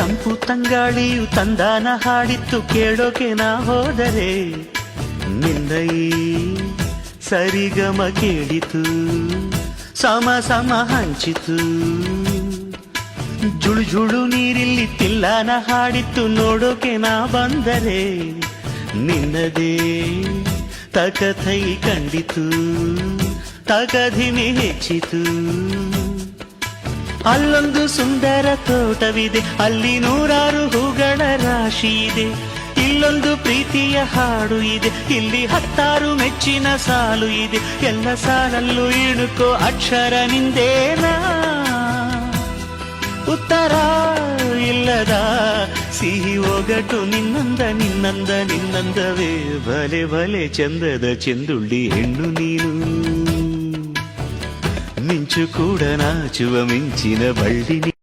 ತಂಪು ತಂಗಾಳಿಯು ತಂದಾನ ಹಾಡಿತ್ತು ಕೇಳೋಕೆ ನಾ ಹೋದರೆ ನಿನ್ನ ಈ ಸರಿಗಮ ಕೇಳಿತು ಸಮ ಸಮ ಹಂಚಿತು ಜುಳು ಜುಳು ನೀರಿಲ್ಲಿ ತಿಲ್ಲಾನ ಹಾಡಿತ್ತು ನೋಡೋಕೆ ನಾ ಬಂದರೆ ನಿನ್ನದೇ ತಕಥೈ ಕಂಡಿತು ತಕಧಿಮೆ ಹೆಚ್ಚಿತು ಅಲ್ಲೊಂದು ಸುಂದರ ತೋಟವಿದೆ ಅಲ್ಲಿ ನೂರಾರು ಹೂಗಳ ರಾಶಿ ಇದೆ ಇಲ್ಲೊಂದು ಪ್ರೀತಿಯ ಹಾಡು ಇದೆ ಇಲ್ಲಿ 10 ಮೆಚ್ಚಿನ ಸಾಲು ಇದೆ ಎಲ್ಲ ಸಾಲಲ್ಲೂ ಇಣುಕೋ ಅಕ್ಷರ ನಿಂದೇನಾ ಉತ್ತರ ಇಲ್ಲದ ಸಿಹಿ ಒಗಟು ನಿನ್ನಂದವೇ ಭಲೆ ಭಲೆ ಚಂದದ ಚೆಂದುಳ್ಳಿ ಹೆಣ್ಣು ನೀನು ಮಿಂಚು ಕೂಡ ನಾಚುವ ಮಿಂಚಿನ ಬಳ್ಳಿ